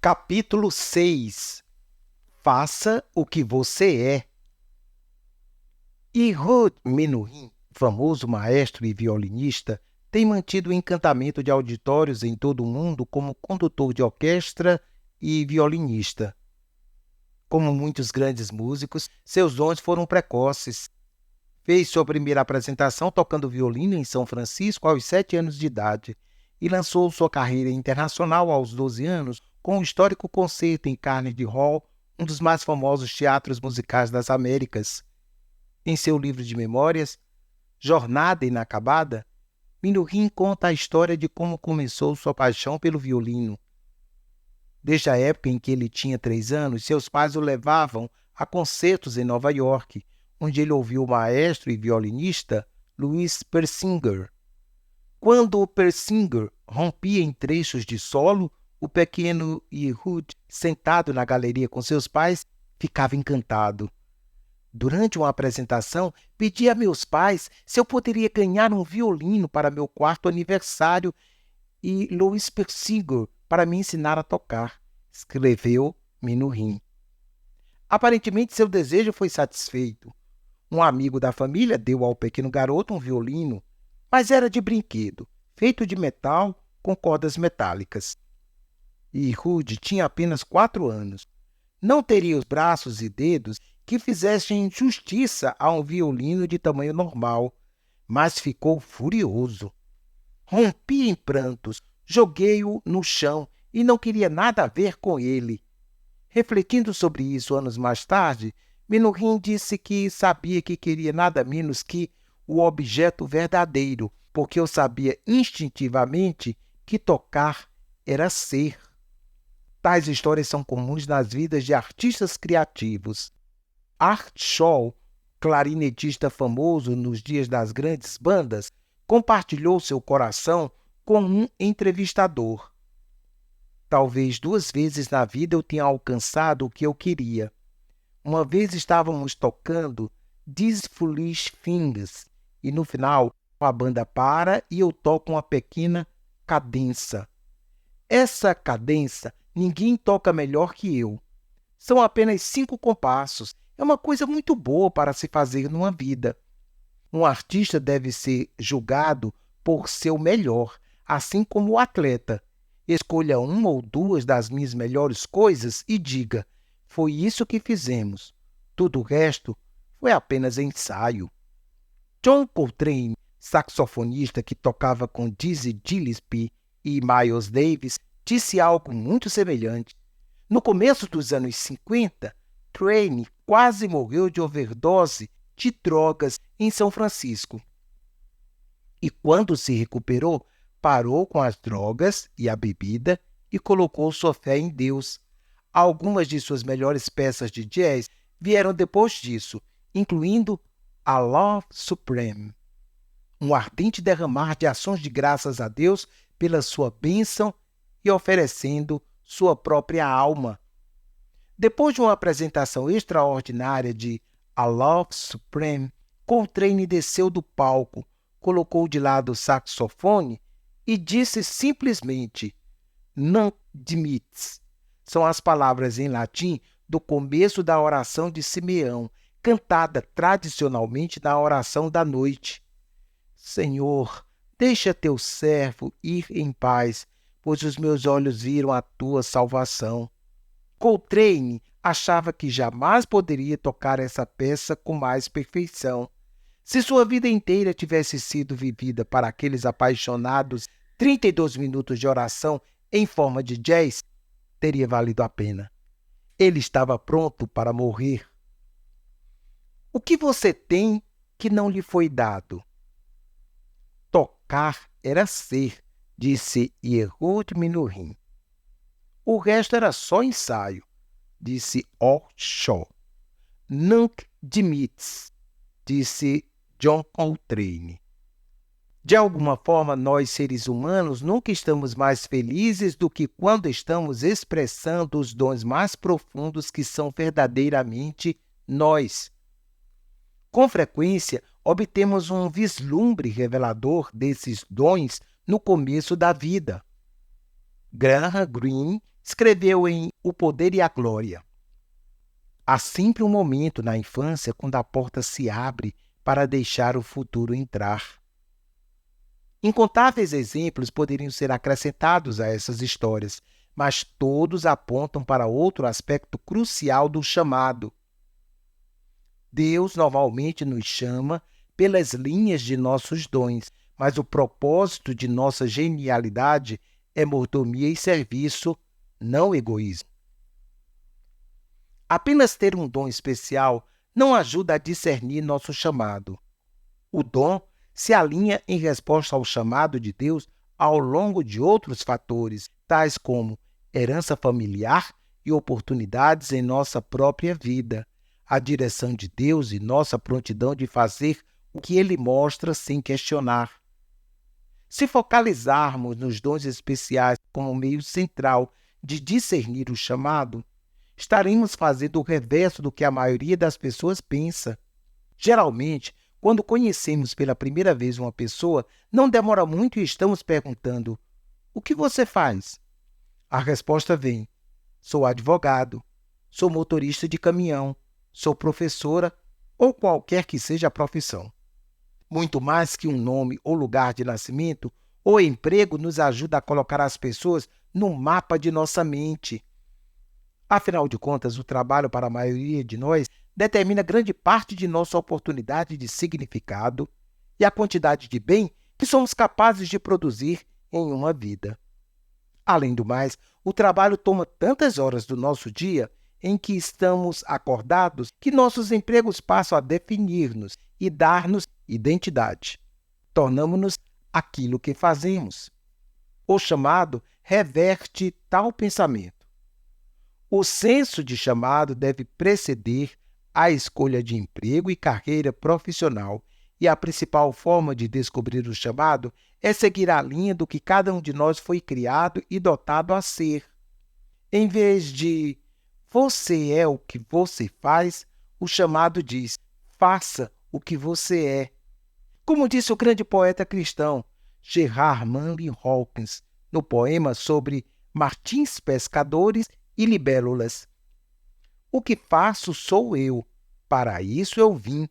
Capítulo 6. Faça o que você é. Ehud Menuhin, famoso maestro e violinista, tem mantido o encantamento de auditórios em todo o mundo como condutor de orquestra e violinista. Como muitos grandes músicos, seus dons foram precoces. Fez sua primeira apresentação tocando violino em São Francisco aos 7 anos de idade e lançou sua carreira internacional aos 12 anos com o histórico concerto em Carnegie Hall, um dos mais famosos teatros musicais das Américas. Em seu livro de memórias, Jornada Inacabada, Menuhin conta a história de como começou sua paixão pelo violino. Desde a época em que ele tinha 3 anos, seus pais o levavam a concertos em Nova York, onde ele ouviu o maestro e violinista Louis Persinger. Quando o Persinger rompia em trechos de solo, o pequeno Ehud, sentado na galeria com seus pais, ficava encantado. Durante uma apresentação, pedi a meus pais se eu poderia ganhar um violino para meu 4º aniversário e Louis Persinger para me ensinar a tocar, escreveu Menuhin. Aparentemente, seu desejo foi satisfeito. Um amigo da família deu ao pequeno garoto um violino, mas era de brinquedo, feito de metal com cordas metálicas. Ehud tinha apenas 4 anos. Não teria os braços e dedos que fizessem justiça a um violino de tamanho normal, mas ficou furioso. Rompi em prantos, joguei-o no chão e não queria nada a ver com ele. Refletindo sobre isso anos mais tarde, Menuhin disse que sabia que queria nada menos que o objeto verdadeiro, porque eu sabia instintivamente que tocar era ser. Tais histórias são comuns nas vidas de artistas criativos. Art Shaw, clarinetista famoso nos dias das grandes bandas, compartilhou seu coração com um entrevistador. Talvez 2 vezes na vida eu tenha alcançado o que eu queria. Uma vez estávamos tocando These Foolish Things e no final a banda para e eu toco uma pequena cadença. Essa cadença ninguém toca melhor que eu. São apenas 5 compassos. É uma coisa muito boa para se fazer numa vida. Um artista deve ser julgado por seu melhor, assim como o atleta. Escolha 1 ou 2 das minhas melhores coisas e diga: foi isso que fizemos. Tudo o resto foi apenas ensaio. John Coltrane, saxofonista que tocava com Dizzy Gillespie e Miles Davis, disse algo muito semelhante. No começo dos anos 50, Coltrane quase morreu de overdose de drogas em São Francisco. E quando se recuperou, parou com as drogas e a bebida e colocou sua fé em Deus. Algumas de suas melhores peças de jazz vieram depois disso, incluindo A Love Supreme, um ardente derramar de ações de graças a Deus pela sua bênção e oferecendo sua própria alma. Depois de uma apresentação extraordinária de A Love Supreme, Coltrane desceu do palco, colocou de lado o saxofone e disse simplesmente: "Nunc dimittis". São as palavras em latim do começo da oração de Simeão, cantada tradicionalmente na oração da noite. Senhor, deixa teu servo ir em paz, pois os meus olhos viram a tua salvação. Coltrane achava que jamais poderia tocar essa peça com mais perfeição. Se sua vida inteira tivesse sido vivida para aqueles apaixonados 32 minutos de oração em forma de jazz, teria valido a pena. Ele estava pronto para morrer. O que você tem que não lhe foi dado? Tocar era ser, disse Ehud Menuhin. O resto era só ensaio, disse Art Shaw. Nunc dimittis, disse John Coltrane. De alguma forma, nós, seres humanos, nunca estamos mais felizes do que quando estamos expressando os dons mais profundos que são verdadeiramente nós. Com frequência, obtemos um vislumbre revelador desses dons no começo da vida. Graham Greene escreveu em O Poder e a Glória: há sempre um momento na infância quando a porta se abre para deixar o futuro entrar. Incontáveis exemplos poderiam ser acrescentados a essas histórias, mas todos apontam para outro aspecto crucial do chamado. Deus normalmente nos chama pelas linhas de nossos dons, mas o propósito de nossa genialidade é mordomia e serviço, não egoísmo. Apenas ter um dom especial não ajuda a discernir nosso chamado. O dom se alinha em resposta ao chamado de Deus ao longo de outros fatores, tais como herança familiar e oportunidades em nossa própria vida, a direção de Deus e nossa prontidão de fazer o que Ele mostra sem questionar. Se focalizarmos nos dons especiais como meio central de discernir o chamado, estaremos fazendo o reverso do que a maioria das pessoas pensa. Geralmente, quando conhecemos pela primeira vez uma pessoa, não demora muito e estamos perguntando: o que você faz? A resposta vem: sou advogado, sou motorista de caminhão, sou professora ou qualquer que seja a profissão. Muito mais que um nome ou lugar de nascimento, o emprego nos ajuda a colocar as pessoas no mapa de nossa mente. Afinal de contas, o trabalho para a maioria de nós determina grande parte de nossa oportunidade de significado e a quantidade de bem que somos capazes de produzir em uma vida. Além do mais, o trabalho toma tantas horas do nosso dia em que estamos acordados que nossos empregos passam a definir-nos e dar-nos identidade. Tornamo-nos aquilo que fazemos. O chamado reverte tal pensamento. O senso de chamado deve preceder a escolha de emprego e carreira profissional, e a principal forma de descobrir o chamado é seguir a linha do que cada um de nós foi criado e dotado a ser. Em vez de "você é o que você faz", o chamado diz "faça o que você é". Como disse o grande poeta cristão Gerard Manley Hopkins no poema sobre martins pescadores e libélulas: "O que faço sou eu, para isso eu vim".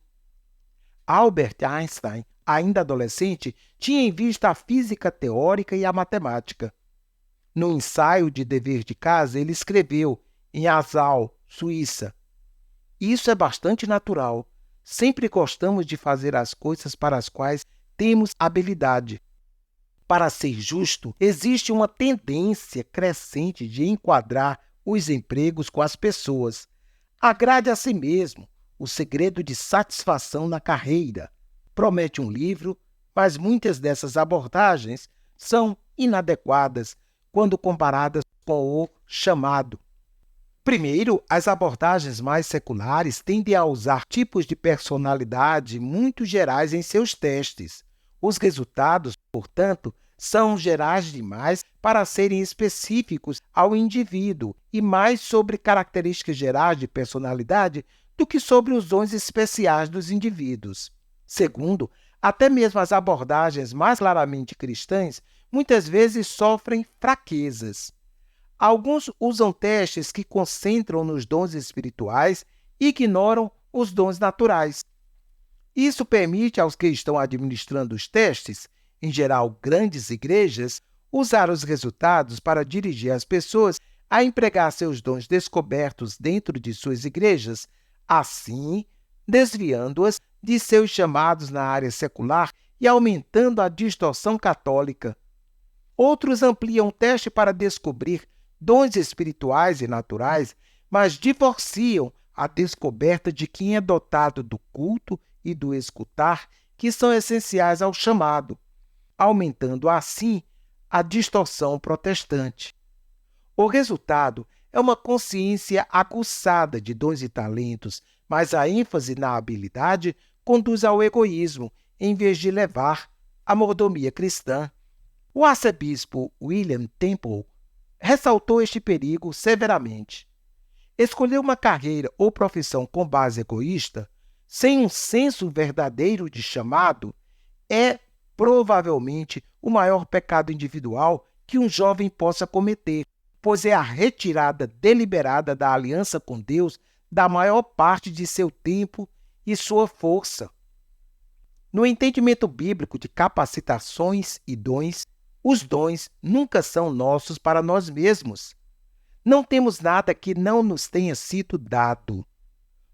Albert Einstein, ainda adolescente, tinha em vista a física teórica e a matemática. No ensaio de dever de casa, ele escreveu, em Assau, Suíça: "Isso é bastante natural. Sempre gostamos de fazer as coisas para as quais temos habilidade. Para ser justo, existe uma tendência crescente de enquadrar os empregos com as pessoas. Agrade a si mesmo, o segredo de satisfação na carreira", promete um livro, mas muitas dessas abordagens são inadequadas quando comparadas com o chamado. Primeiro, as abordagens mais seculares tendem a usar tipos de personalidade muito gerais em seus testes. Os resultados, portanto, são gerais demais para serem específicos ao indivíduo e mais sobre características gerais de personalidade do que sobre os dons especiais dos indivíduos. Segundo, até mesmo as abordagens mais claramente cristãs muitas vezes sofrem fraquezas. Alguns usam testes que concentram nos dons espirituais e ignoram os dons naturais. Isso permite aos que estão administrando os testes, em geral grandes igrejas, usar os resultados para dirigir as pessoas a empregar seus dons descobertos dentro de suas igrejas, assim desviando-as de seus chamados na área secular e aumentando a distorção católica. Outros ampliam o teste para descobrir dons espirituais e naturais, mas divorciam a descoberta de quem é dotado do culto e do escutar, que são essenciais ao chamado, aumentando assim a distorção protestante. O resultado é uma consciência aguçada de dons e talentos, mas a ênfase na habilidade conduz ao egoísmo, em vez de levar à mordomia cristã. O arcebispo William Temple ressaltou este perigo severamente. Escolher uma carreira ou profissão com base egoísta, sem um senso verdadeiro de chamado, é provavelmente o maior pecado individual que um jovem possa cometer, pois é a retirada deliberada da aliança com Deus da maior parte de seu tempo e sua força. No entendimento bíblico de capacitações e dons, os dons nunca são nossos para nós mesmos. Não temos nada que não nos tenha sido dado.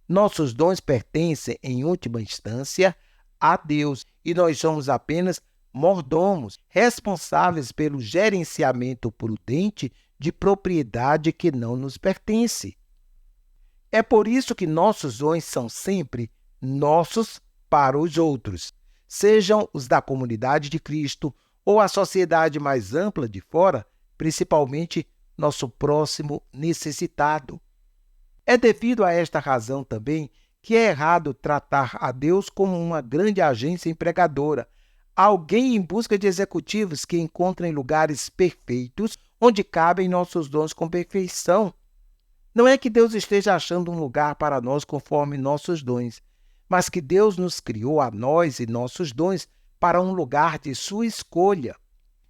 Nossos dons pertencem, em última instância, a Deus e nós somos apenas mordomos, responsáveis pelo gerenciamento prudente de propriedade que não nos pertence. É por isso que nossos dons são sempre nossos para os outros, sejam os da comunidade de Cristo ou a sociedade mais ampla de fora, principalmente nosso próximo necessitado. É devido a esta razão também que é errado tratar a Deus como uma grande agência empregadora, alguém em busca de executivos que encontrem lugares perfeitos onde cabem nossos dons com perfeição. Não é que Deus esteja achando um lugar para nós conforme nossos dons, mas que Deus nos criou a nós e nossos dons para um lugar de sua escolha,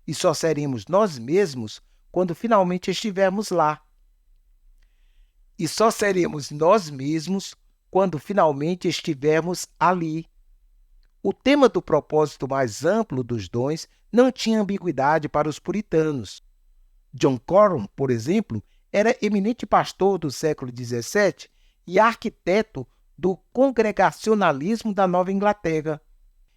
e só seremos nós mesmos quando finalmente estivermos lá. E só seremos nós mesmos quando finalmente estivermos ali. O tema do propósito mais amplo dos dons não tinha ambiguidade para os puritanos. John Coram, por exemplo, era eminente pastor do século XVII e arquiteto do congregacionalismo da Nova Inglaterra.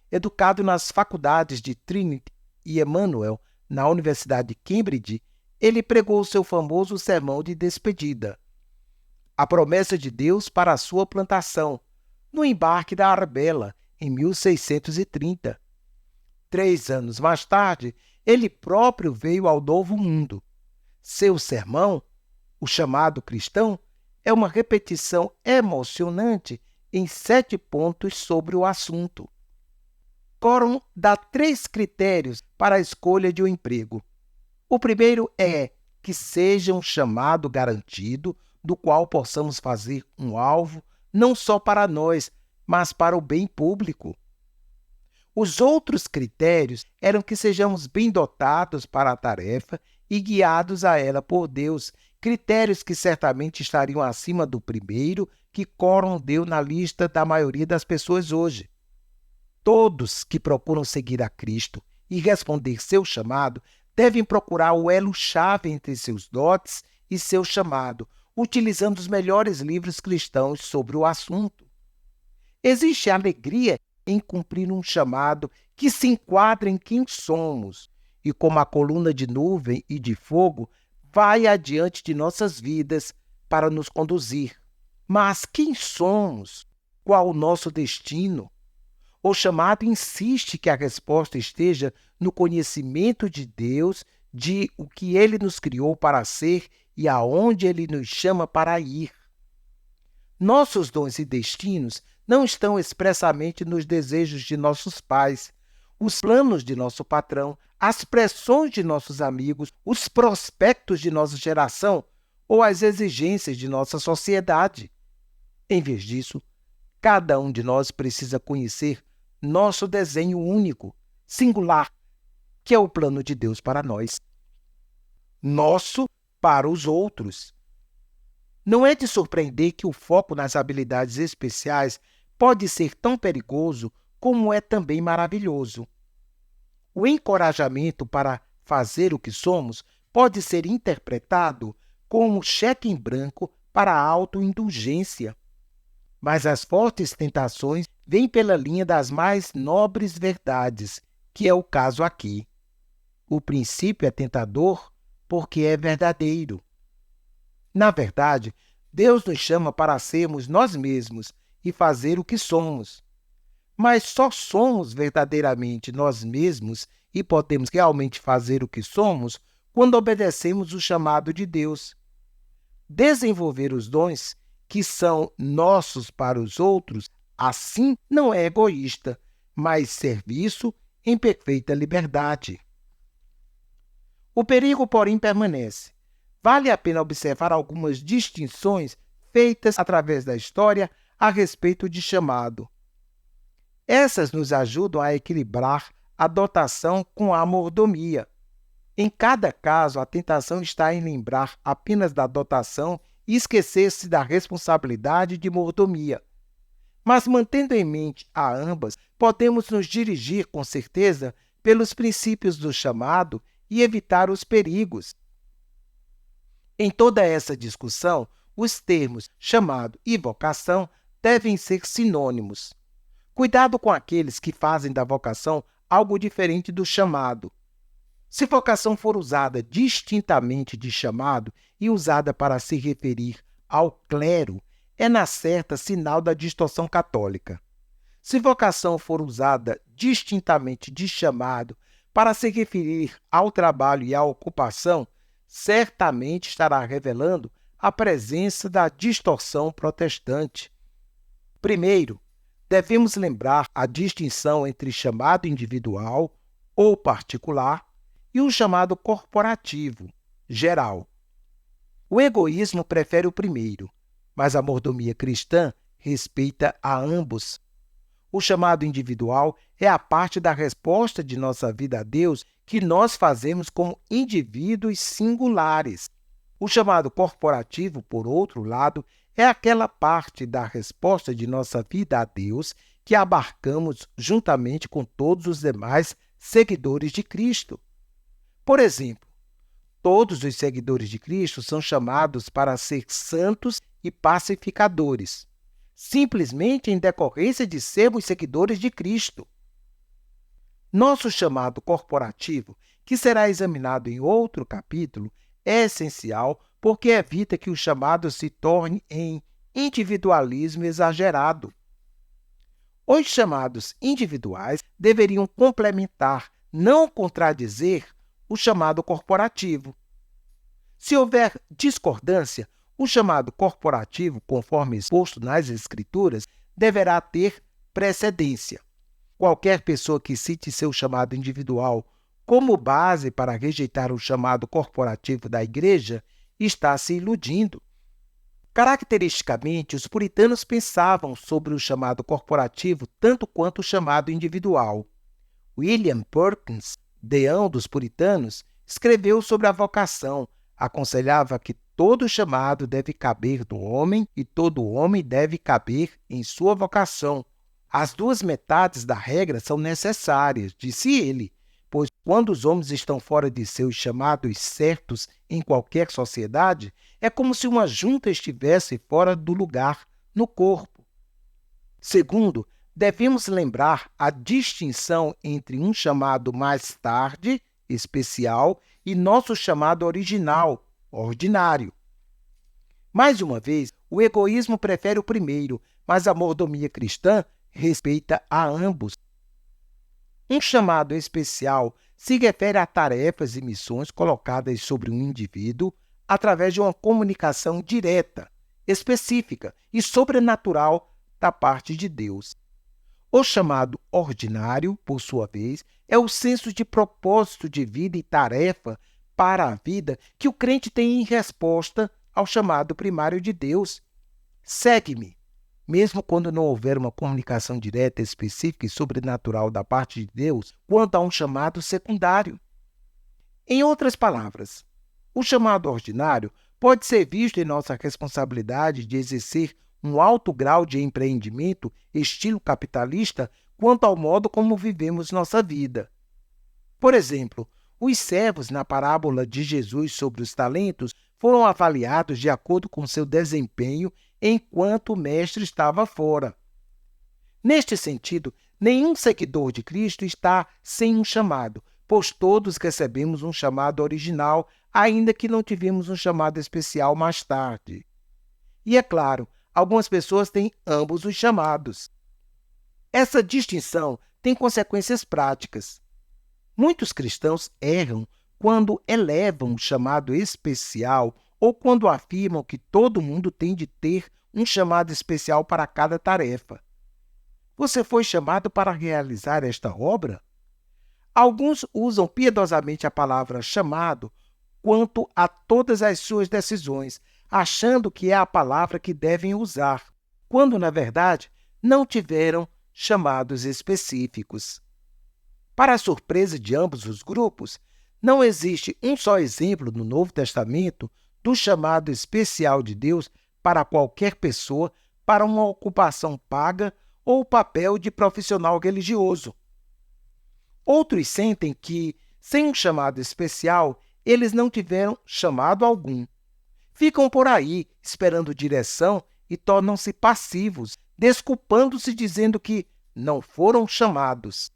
Educado nas faculdades de Trinity e Emmanuel, na Universidade de Cambridge, ele pregou seu famoso sermão de despedida, a promessa de Deus para a sua plantação, no embarque da Arbela, em 1630. 3 anos mais tarde, ele próprio veio ao Novo Mundo. Seu sermão, o chamado cristão, é uma repetição emocionante em 7 pontos sobre o assunto. Coram dá 3 critérios para a escolha de um emprego. O primeiro é que seja um chamado garantido, do qual possamos fazer um alvo não só para nós, mas para o bem público. Os outros critérios eram que sejamos bem dotados para a tarefa e guiados a ela por Deus, critérios que certamente estariam acima do primeiro que Coram deu na lista da maioria das pessoas hoje. Todos que procuram seguir a Cristo e responder seu chamado devem procurar o elo-chave entre seus dotes e seu chamado, utilizando os melhores livros cristãos sobre o assunto. Existe alegria em cumprir um chamado que se enquadra em quem somos e, como a coluna de nuvem e de fogo, vai adiante de nossas vidas para nos conduzir. Mas quem somos? Qual o nosso destino? O chamado insiste que a resposta esteja no conhecimento de Deus, de o que Ele nos criou para ser e aonde Ele nos chama para ir. Nossos dons e destinos não estão expressamente nos desejos de nossos pais, os planos de nosso patrão, as pressões de nossos amigos, os prospectos de nossa geração ou as exigências de nossa sociedade. Em vez disso, cada um de nós precisa conhecer nosso desenho único, singular, que é o plano de Deus para nós. Nosso para os outros. Não é de surpreender que o foco nas habilidades especiais pode ser tão perigoso como é também maravilhoso. O encorajamento para fazer o que somos pode ser interpretado como cheque em branco para a autoindulgência. Mas as fortes tentações vêm pela linha das mais nobres verdades, que é o caso aqui. O princípio é tentador porque é verdadeiro. Na verdade, Deus nos chama para sermos nós mesmos e fazer o que somos. Mas só somos verdadeiramente nós mesmos e podemos realmente fazer o que somos quando obedecemos o chamado de Deus. Desenvolver os dons que são nossos para os outros, assim não é egoísta, mas serviço em perfeita liberdade. O perigo, porém, permanece. Vale a pena observar algumas distinções feitas através da história a respeito de chamado. Essas nos ajudam a equilibrar a dotação com a mordomia. Em cada caso, a tentação está em lembrar apenas da dotação e esquecer-se da responsabilidade de mordomia. Mas, mantendo em mente a ambas, podemos nos dirigir com certeza pelos princípios do chamado e evitar os perigos. Em toda essa discussão, os termos chamado e vocação devem ser sinônimos. Cuidado com aqueles que fazem da vocação algo diferente do chamado. Se vocação for usada distintamente de chamado e usada para se referir ao clero, é na certa sinal da distorção católica. Se vocação for usada distintamente de chamado para se referir ao trabalho e à ocupação, certamente estará revelando a presença da distorção protestante. Primeiro, devemos lembrar a distinção entre chamado individual ou particular e o chamado corporativo, geral. O egoísmo prefere o primeiro, mas a mordomia cristã respeita a ambos. O chamado individual é a parte da resposta de nossa vida a Deus que nós fazemos como indivíduos singulares. O chamado corporativo, por outro lado, é aquela parte da resposta de nossa vida a Deus que abarcamos juntamente com todos os demais seguidores de Cristo. Por exemplo, todos os seguidores de Cristo são chamados para ser santos e pacificadores, simplesmente em decorrência de sermos seguidores de Cristo. Nosso chamado corporativo, que será examinado em outro capítulo, é essencial porque evita que o chamado se torne em individualismo exagerado. Os chamados individuais deveriam complementar, não contradizer, o chamado corporativo. Se houver discordância, o chamado corporativo, conforme exposto nas Escrituras, deverá ter precedência. Qualquer pessoa que cite seu chamado individual como base para rejeitar o chamado corporativo da Igreja está se iludindo. Caracteristicamente, os puritanos pensavam sobre o chamado corporativo tanto quanto o chamado individual. William Perkins, deão dos puritanos, escreveu sobre a vocação, aconselhava que todo chamado deve caber no homem e todo homem deve caber em sua vocação. As duas metades da regra são necessárias, disse ele, pois quando os homens estão fora de seus chamados certos em qualquer sociedade, é como se uma junta estivesse fora do lugar no corpo. Segundo, devemos lembrar a distinção entre um chamado mais tarde, especial, e nosso chamado original, ordinário. Mais uma vez, o egoísmo prefere o primeiro, mas a mordomia cristã respeita a ambos. Um chamado especial se refere a tarefas e missões colocadas sobre um indivíduo através de uma comunicação direta, específica e sobrenatural da parte de Deus. O chamado ordinário, por sua vez, é o senso de propósito de vida e tarefa para a vida que o crente tem em resposta ao chamado primário de Deus. Segue-me. Mesmo quando não houver uma comunicação direta, específica e sobrenatural da parte de Deus quanto a um chamado secundário. Em outras palavras, o chamado ordinário pode ser visto em nossa responsabilidade de exercer um alto grau de empreendimento, estilo capitalista, quanto ao modo como vivemos nossa vida. Por exemplo, os servos na parábola de Jesus sobre os talentos foram avaliados de acordo com seu desempenho enquanto o mestre estava fora. Neste sentido, nenhum seguidor de Cristo está sem um chamado, pois todos recebemos um chamado original, ainda que não tivemos um chamado especial mais tarde. E, é claro, algumas pessoas têm ambos os chamados. Essa distinção tem consequências práticas. Muitos cristãos erram quando elevam o chamado especial ou quando afirmam que todo mundo tem de ter um chamado especial para cada tarefa. Você foi chamado para realizar esta obra? Alguns usam piedosamente a palavra chamado quanto a todas as suas decisões, achando que é a palavra que devem usar, quando, na verdade, não tiveram chamados específicos. Para a surpresa de ambos os grupos, Não existe um só exemplo no Novo Testamento do chamado especial de Deus para qualquer pessoa para uma ocupação paga ou o papel de profissional religioso. Outros sentem que, sem um chamado especial, eles não tiveram chamado algum. Ficam por aí, esperando direção e tornam-se passivos, desculpando-se dizendo que não foram chamados.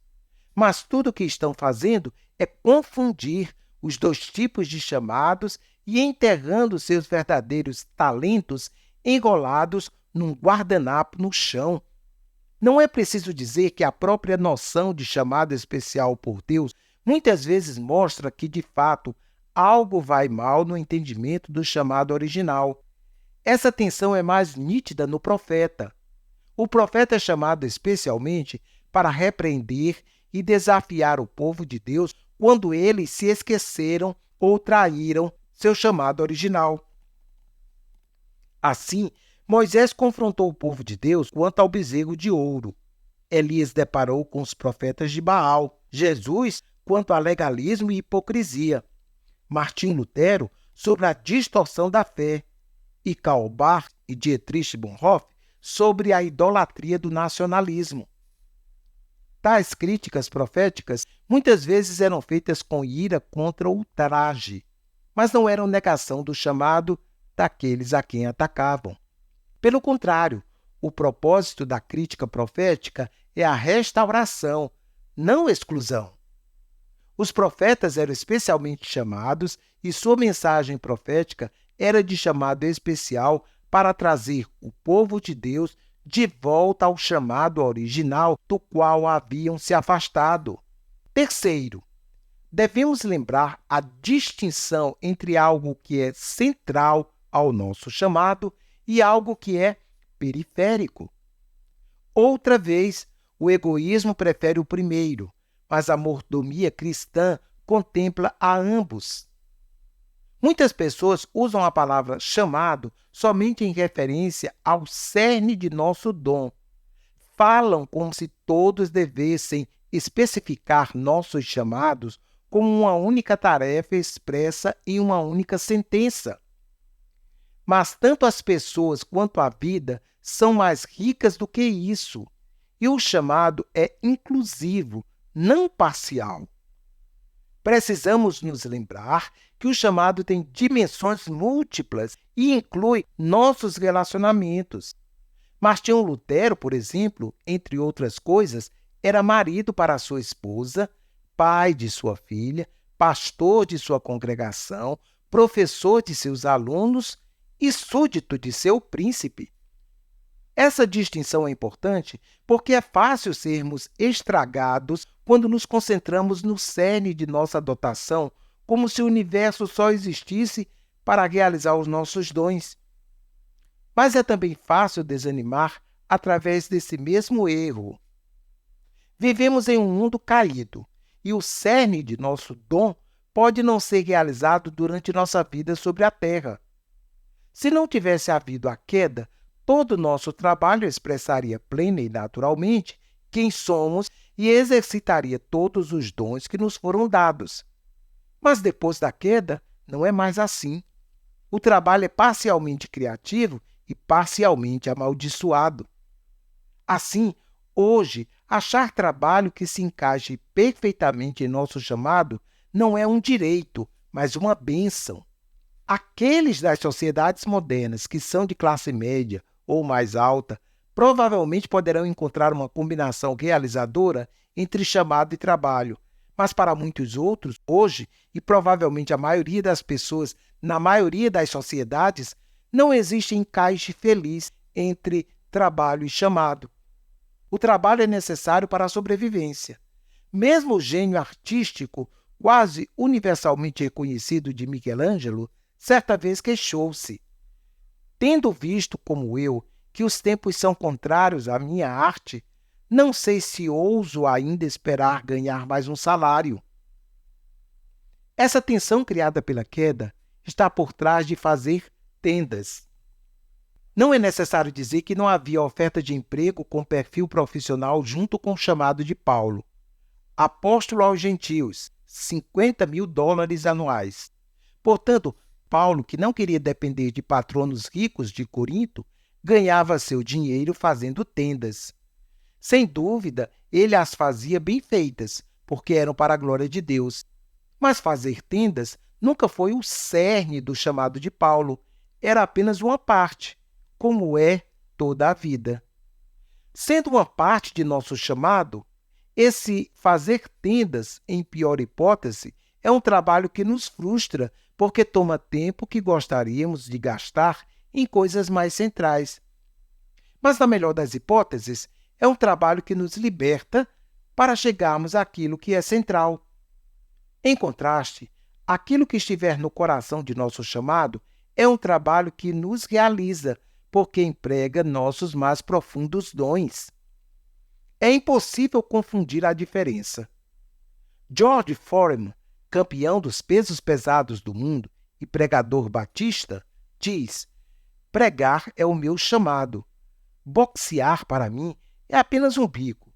Mas tudo o que estão fazendo é confundir os dois tipos de chamados e enterrando seus verdadeiros talentos engolados num guardanapo no chão. Não é preciso dizer que a própria noção de chamado especial por Deus muitas vezes mostra que, de fato, algo vai mal no entendimento do chamado original. Essa tensão é mais nítida no profeta. O profeta é chamado especialmente para repreender e desafiar o povo de Deus quando eles se esqueceram ou traíram seu chamado original. Assim, Moisés confrontou o povo de Deus quanto ao bezerro de ouro. Elias deparou com os profetas de Baal. Jesus quanto a legalismo e hipocrisia. Martim Lutero sobre a distorção da fé. E Karl Barth e Dietrich Bonhoeffer sobre a idolatria do nacionalismo. Tais críticas proféticas muitas vezes eram feitas com ira contra o ultraje, mas não eram negação do chamado daqueles a quem atacavam. Pelo contrário, o propósito da crítica profética é a restauração, não exclusão. Os profetas eram especialmente chamados e sua mensagem profética era de chamado especial para trazer o povo de Deus de volta ao chamado original do qual haviam se afastado. Terceiro, devemos lembrar a distinção entre algo que é central ao nosso chamado e algo que é periférico. Outra vez, o egoísmo prefere o primeiro, mas a mordomia cristã contempla a ambos. Muitas pessoas usam a palavra chamado somente em referência ao cerne de nosso dom. Falam como se todos devessem especificar nossos chamados como uma única tarefa expressa em uma única sentença. Mas tanto as pessoas quanto a vida são mais ricas do que isso, e o chamado é inclusivo, não parcial. Precisamos nos lembrar que o chamado tem dimensões múltiplas e inclui nossos relacionamentos. Martinho Lutero, por exemplo, entre outras coisas, era marido para sua esposa, pai de sua filha, pastor de sua congregação, professor de seus alunos e súdito de seu príncipe. Essa distinção é importante porque é fácil sermos estragados quando nos concentramos no cerne de nossa dotação, como se o universo só existisse para realizar os nossos dons. Mas é também fácil desanimar através desse mesmo erro. Vivemos em um mundo caído e o cerne de nosso dom pode não ser realizado durante nossa vida sobre a terra. Se não tivesse havido a queda, todo o nosso trabalho expressaria plena e naturalmente quem somos e exercitaria todos os dons que nos foram dados. Mas depois da queda, não é mais assim. O trabalho é parcialmente criativo e parcialmente amaldiçoado. Assim, hoje, achar trabalho que se encaixe perfeitamente em nosso chamado não é um direito, mas uma bênção. Aqueles das sociedades modernas que são de classe média ou mais alta provavelmente poderão encontrar uma combinação realizadora entre chamado e trabalho, mas para muitos outros, hoje, e provavelmente a maioria das pessoas na maioria das sociedades, não existe encaixe feliz entre trabalho e chamado. O trabalho é necessário para a sobrevivência. Mesmo o gênio artístico, quase universalmente reconhecido de Michelangelo, certa vez queixou-se. Tendo visto, como eu, que os tempos são contrários à minha arte, não sei se ouso ainda esperar ganhar mais um salário. Essa tensão criada pela queda está por trás de fazer tendas. Não é necessário dizer que não havia oferta de emprego com perfil profissional junto com o chamado de Paulo. Apóstolo aos gentios, US$ 50.000 anuais. Portanto, Paulo, que não queria depender de patronos ricos de Corinto, ganhava seu dinheiro fazendo tendas. Sem dúvida, ele as fazia bem feitas, porque eram para a glória de Deus. Mas fazer tendas nunca foi o cerne do chamado de Paulo, era apenas uma parte, como é toda a vida. Sendo uma parte de nosso chamado, esse fazer tendas, em pior hipótese, é um trabalho que nos frustra, porque toma tempo que gostaríamos de gastar em coisas mais centrais. Mas, na melhor das hipóteses, é um trabalho que nos liberta para chegarmos àquilo que é central. Em contraste, aquilo que estiver no coração de nosso chamado é um trabalho que nos realiza, porque emprega nossos mais profundos dons. É impossível confundir a diferença. George Foreman, campeão dos pesos pesados do mundo e pregador batista, diz: pregar é o meu chamado. Boxear, para mim, é apenas um bico,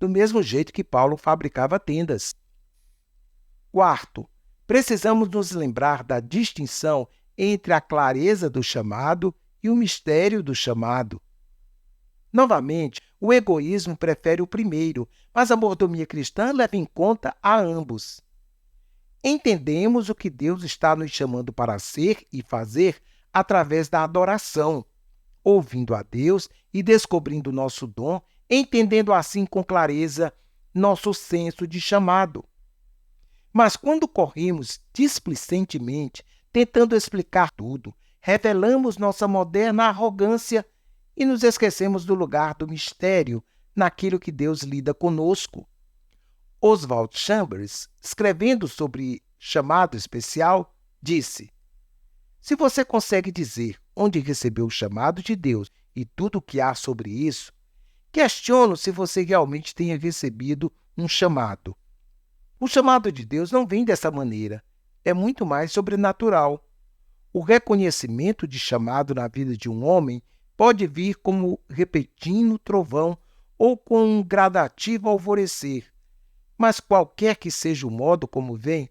do mesmo jeito que Paulo fabricava tendas. Quarto, precisamos nos lembrar da distinção entre a clareza do chamado e o mistério do chamado. Novamente, o egoísmo prefere o primeiro, mas a mordomia cristã leva em conta a ambos. Entendemos o que Deus está nos chamando para ser e fazer através da adoração, ouvindo a Deus e descobrindo nosso dom, entendendo assim com clareza nosso senso de chamado. Mas quando corremos displicentemente, tentando explicar tudo, revelamos nossa moderna arrogância e nos esquecemos do lugar do mistério naquilo que Deus lida conosco. Oswald Chambers, escrevendo sobre chamado especial, disse: se você consegue dizer onde recebeu o chamado de Deus e tudo o que há sobre isso, questiono se você realmente tenha recebido um chamado. O chamado de Deus não vem dessa maneira, é muito mais sobrenatural. O reconhecimento de chamado na vida de um homem pode vir como repentino trovão ou com um gradativo alvorecer, mas qualquer que seja o modo como vem,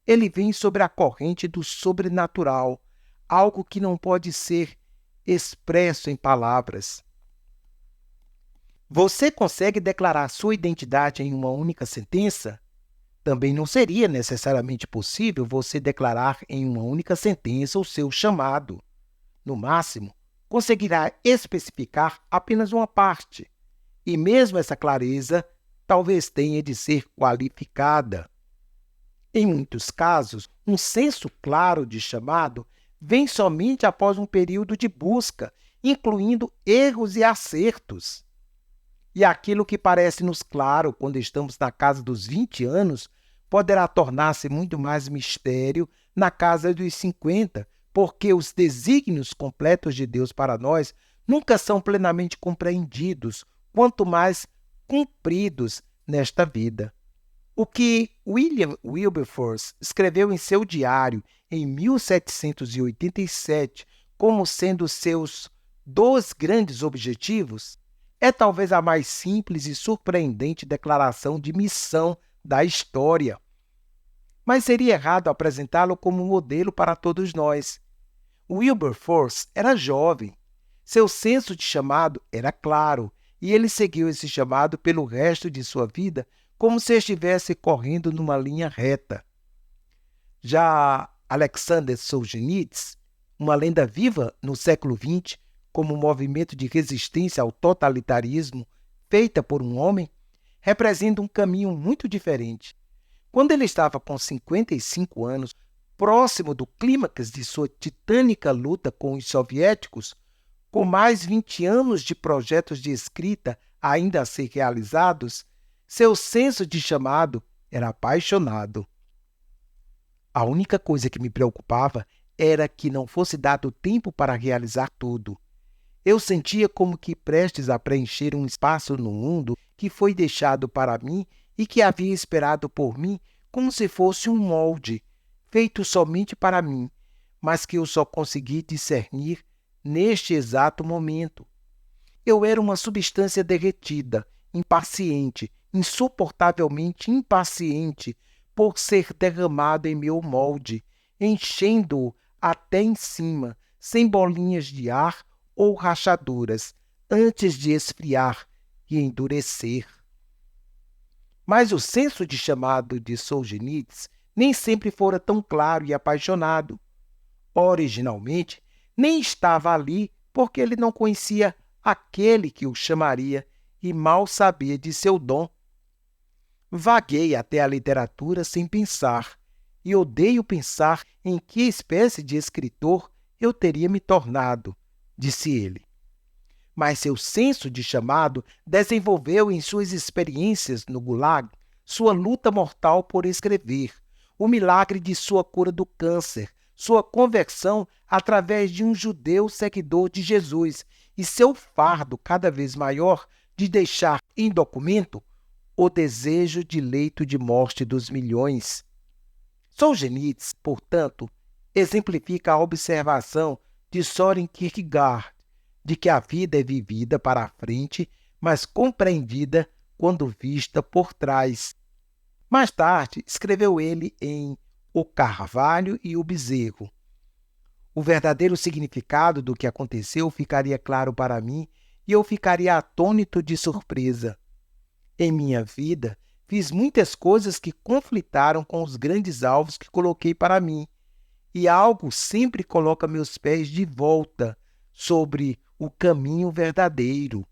ele vem sobre a corrente do sobrenatural, algo que não pode ser expresso em palavras. Você consegue declarar sua identidade em uma única sentença? Também não seria necessariamente possível você declarar em uma única sentença o seu chamado. No máximo, conseguirá especificar apenas uma parte, e mesmo essa clareza talvez tenha de ser qualificada. Em muitos casos, um senso claro de chamado vem somente após um período de busca, incluindo erros e acertos. E aquilo que parece-nos claro quando estamos na casa dos 20 anos poderá tornar-se muito mais mistério na casa dos 50, porque os desígnios completos de Deus para nós nunca são plenamente compreendidos, quanto mais cumpridos nesta vida. O que William Wilberforce escreveu em seu diário em 1787 como sendo seus 2 grandes objetivos é talvez a mais simples e surpreendente declaração de missão da história. Mas seria errado apresentá-lo como modelo para todos nós. Wilberforce era jovem, seu senso de chamado era claro, e ele seguiu esse chamado pelo resto de sua vida como se estivesse correndo numa linha reta. Já Alexander Solzhenitsyn, uma lenda viva no século XX, como um movimento de resistência ao totalitarismo feita por um homem, representa um caminho muito diferente. Quando ele estava com 55 anos, próximo do clímax de sua titânica luta com os soviéticos, com mais 20 anos de projetos de escrita ainda a ser realizados, seu senso de chamado era apaixonado. A única coisa que me preocupava era que não fosse dado tempo para realizar tudo. Eu sentia como que prestes a preencher um espaço no mundo que foi deixado para mim e que havia esperado por mim como se fosse um molde, feito somente para mim, mas que eu só consegui discernir neste exato momento. Eu era uma substância derretida, impaciente, insuportavelmente impaciente, por ser derramado em meu molde, enchendo-o até em cima, sem bolinhas de ar ou rachaduras, antes de esfriar e endurecer. Mas o senso de chamado de Solzhenitsyn nem sempre fora tão claro e apaixonado. Originalmente, nem estava ali porque ele não conhecia aquele que o chamaria e mal sabia de seu dom. Vaguei até a literatura sem pensar, e odeio pensar em que espécie de escritor eu teria me tornado, disse ele. Mas seu senso de chamado desenvolveu em suas experiências no Gulag sua luta mortal por escrever, o milagre de sua cura do câncer, sua conversão através de um judeu seguidor de Jesus e seu fardo cada vez maior de deixar em documento o desejo de leito de morte dos milhões. Solzhenitsyn, portanto, exemplifica a observação de Soren Kierkegaard de que a vida é vivida para a frente, mas compreendida quando vista por trás. Mais tarde, escreveu ele em O Carvalho e o Bezerro. O verdadeiro significado do que aconteceu ficaria claro para mim e eu ficaria atônito de surpresa. Em minha vida, fiz muitas coisas que conflitaram com os grandes alvos que coloquei para mim, e algo sempre coloca meus pés de volta sobre o caminho verdadeiro.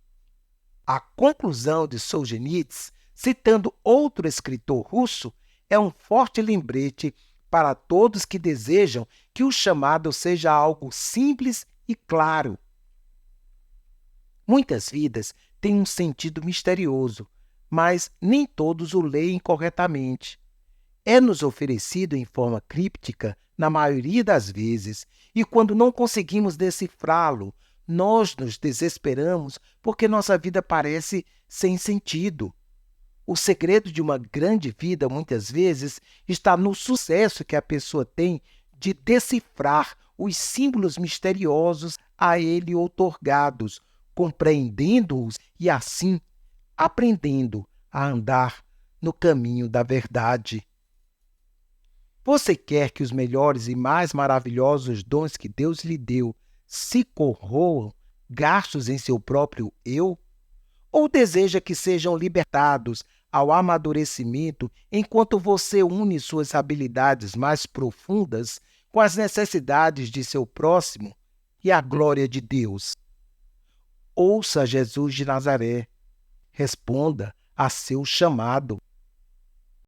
A conclusão de Solzhenitsyn, citando outro escritor russo, é um forte lembrete para todos que desejam que o chamado seja algo simples e claro. Muitas vidas têm um sentido misterioso, mas nem todos o leem corretamente. É-nos oferecido em forma críptica na maioria das vezes, e quando não conseguimos decifrá-lo, nós nos desesperamos porque nossa vida parece sem sentido. O segredo de uma grande vida, muitas vezes, está no sucesso que a pessoa tem de decifrar os símbolos misteriosos a ele outorgados, compreendendo-os e, assim, aprendendo a andar no caminho da verdade. Você quer que os melhores e mais maravilhosos dons que Deus lhe deu se corroam, gastos em seu próprio eu? Ou deseja que sejam libertados ao amadurecimento enquanto você une suas habilidades mais profundas com as necessidades de seu próximo e a glória de Deus? Ouça Jesus de Nazaré. Responda a seu chamado.